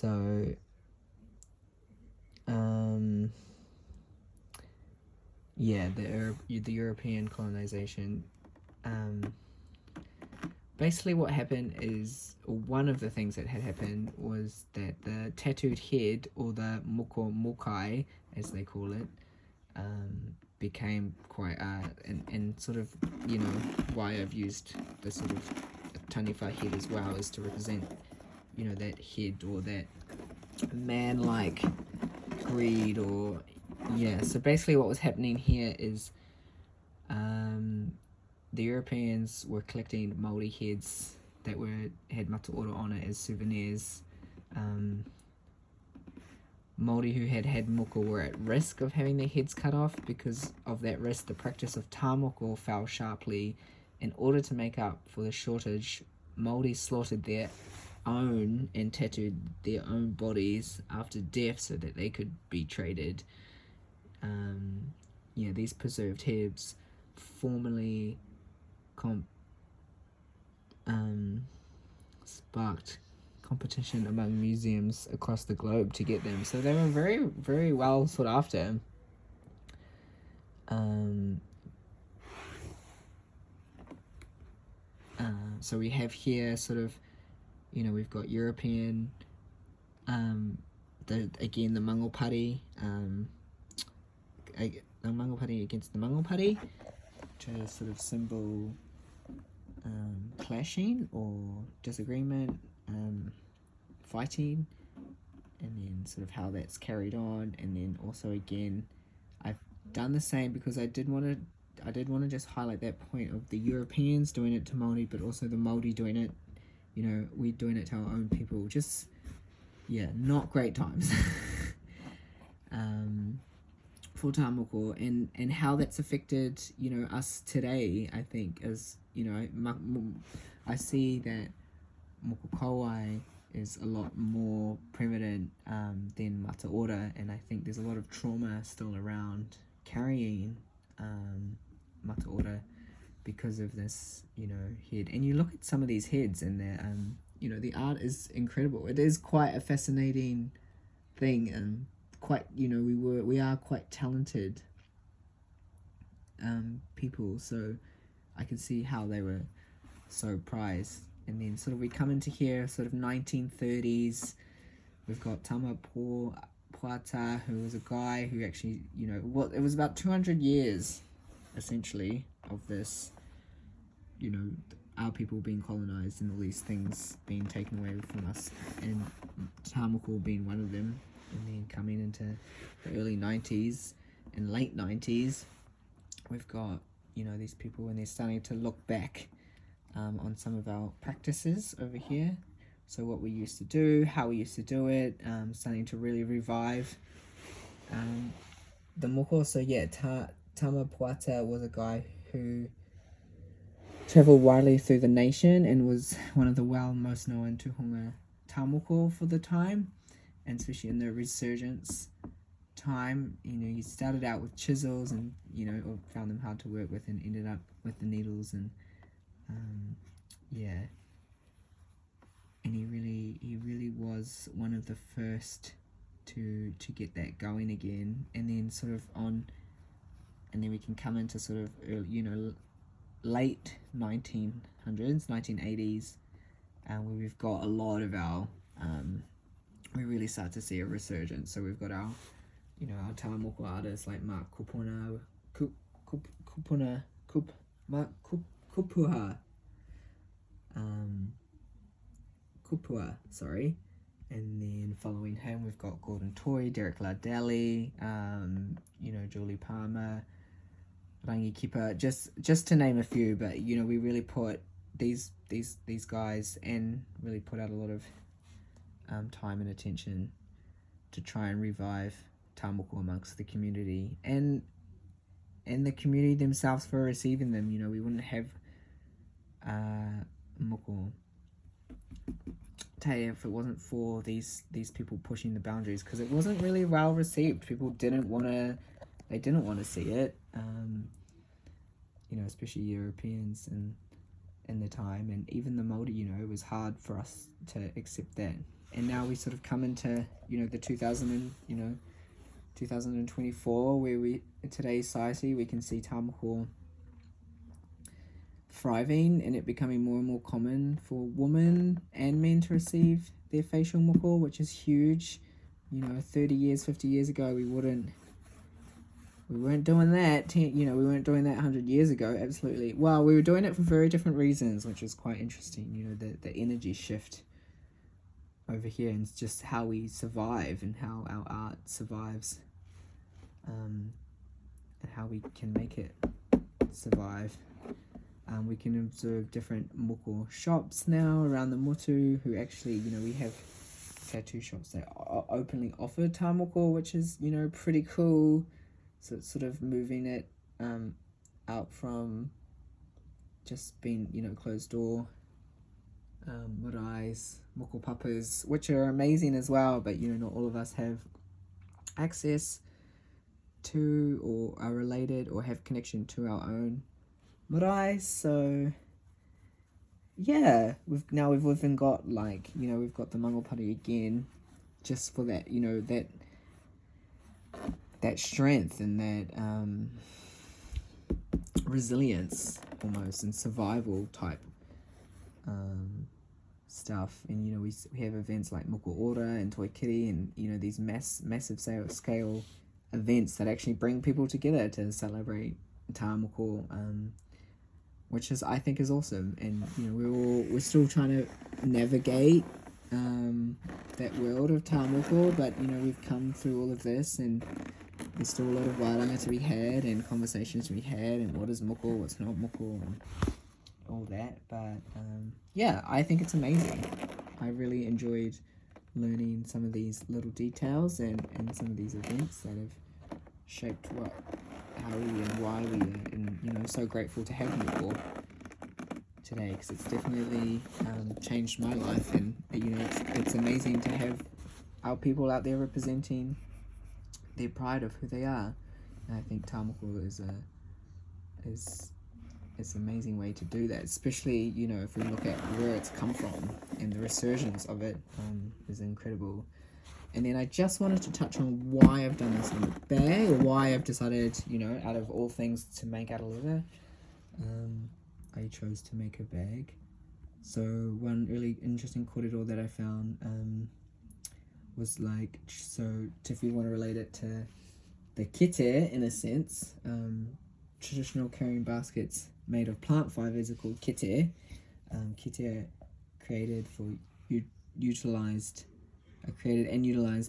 So, yeah, the European colonization. Um, Basically, what happened is one of the things that had happened was that the tattooed head, or the moko mokai, as they call it, became quite and sort of, why I've used the sort of taniwha head as well is to represent, that head, or that man-like greed, or yeah. So basically, what was happening here is, the Europeans were collecting Maori heads that had mataora on it as souvenirs. Um, Maori who had moko were at risk of having their heads cut off. Because of that risk, the practice of tamoko fell sharply. In order to make up for the shortage, Maori slaughtered their own and tattooed their own bodies after death so that they could be traded. These preserved heads formerly sparked competition among museums across the globe to get them. So they were very, very well sought after. So we have here sort of, we've got European, the Mangopari, the Mangopari against the Mangopari, to sort of symbol clashing or disagreement, fighting, and then sort of how that's carried on. And then also, again, I've done the same because I did want to just highlight that point of the Europeans doing it to Māori, but also the Māori doing it, we doing it to our own people. Just, not great times. For tamoko, and how that's affected, us today. I think, as I see that moko kauai is a lot more prevalent than mataora, and I think there's a lot of trauma still around carrying mataora because of this, head. And you look at some of these heads, and they're, the art is incredible. It is quite a fascinating thing, and quite, we are quite talented people. So I can see how they were so prized. And then sort of we come into here, sort of 1930s. We've got Tama Puata, who was a guy who actually, it was about 200 years, essentially, of this, our people being colonized and all these things being taken away from us, and Tamako being one of them. And then coming into the early 90s and late 90s, we've got, these people, and they're starting to look back on some of our practices over here. So what we used to do, how we used to do it, starting to really revive the moko. So yeah, Tama Puata was a guy who travelled widely through the nation and was one of the most known tuhunga tamoko for the time, and especially in the resurgence time. He started out with chisels, and found them hard to work with, and ended up with the needles, and and he really was one of the first to get that going again. And then sort of and then we can come into sort of early, late 1900s, 1980s, where we've got a lot of our we really start to see a resurgence. So we've got our our talamoko artists like Mark Kupua, sorry. And then following him, we've got Gordon Toy, Derek Lardelli, Julie Palmer, Rangi Kipa, just to name a few. But we really put these guys, and really put out a lot of time and attention to try and revive tamoko amongst the community, and the community themselves for receiving them. We wouldn't have moko Tay if it wasn't for these people pushing the boundaries, because it wasn't really well received. People didn't want to see it, especially Europeans and in the time, and even the Māori. It was hard for us to accept that. and now we sort of come into, the 2024, where today's society, we can see tāmoko thriving and it becoming more and more common for women and men to receive their facial moko, which is huge. 30 years, 50 years ago, we weren't doing that. We weren't doing that 100 years ago. Absolutely. Well, we were doing it for very different reasons, which is quite interesting. The energy shift over here, and just how we survive and how our art survives, and how we can make it survive. We can observe different moko shops now around the motu, who actually, we have tattoo shops that openly offer tāmoko, which is, pretty cool. So it's sort of moving it out from just being, closed door marais, moko papas, which are amazing as well, but, not all of us have access to or are related or have connection to our own marae. So yeah, we've even got we've got the mangopari again, just for that, that strength and that resilience almost, and survival type stuff. And we have events like moko ora and toikiri, and these massive scale events that actually bring people together to celebrate tāmoko, which I think is awesome. And we're still trying to navigate that world of tāmoko, but we've come through all of this, and there's still a lot of wāranga to be had and conversations to be had, and what is moko, what's not moko, and all that. But yeah, I think it's amazing. I really enjoyed learning some of these little details and some of these events that have shaped how we and why we are, and so grateful to have moko today, because it's definitely changed my life. And it's amazing to have our people out there representing their pride of who they are. And I think tāmoko is an amazing way to do that, especially if we look at where it's come from, and the resurgence of it is incredible. And then I just wanted to touch on why I've done this on the bag, or why I've decided, out of all things to make out of leather, I chose to make a bag. So one really interesting kōrero that I found was if we want to relate it to the kite in a sense, traditional carrying baskets made of plant fibers are called kite. Kite are created and utilized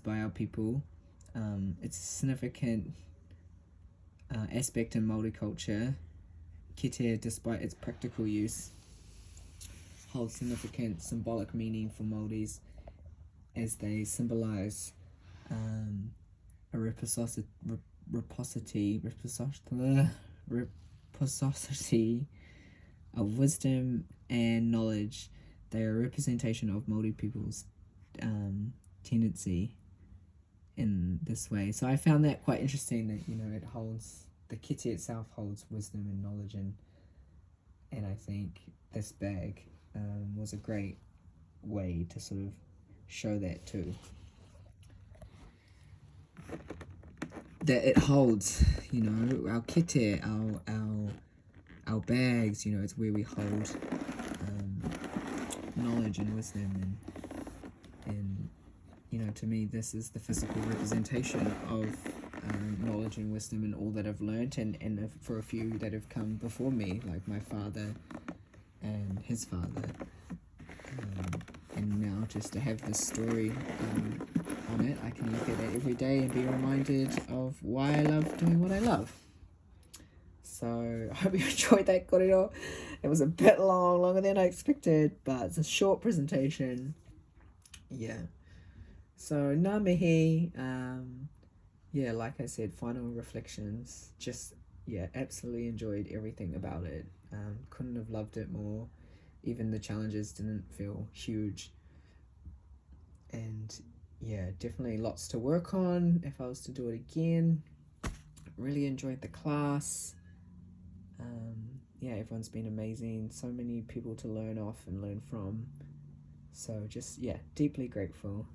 by our people. It's a significant aspect in Māori culture. Kite, despite its practical use, holds significant symbolic meaning for Māoris, as they symbolize a reciprocity of wisdom and knowledge. They are a representation of Māori people's tendency in this way. So I found that quite interesting, that it holds, the kite itself holds wisdom and knowledge, and I think this bag was a great way to sort of show that too, that it holds our kite, our bags, it's where we hold knowledge and wisdom, and to me this is the physical representation of knowledge and wisdom, and all that I've learnt, and for a few that have come before me, like my father and his father, and now just to have this story on it, I can look at it every day and be reminded of why I love doing what I love. So I hope you enjoyed that kōrero. It was a bit longer than I expected, but it's a short presentation. Yeah. So ngā mihi, like I said, final reflections. Just, absolutely enjoyed everything about it. Couldn't have loved it more. Even the challenges didn't feel huge. And definitely lots to work on if I was to do it again. Really enjoyed the class. Everyone's been amazing. So many people to learn off and learn from. So just, yeah, deeply grateful.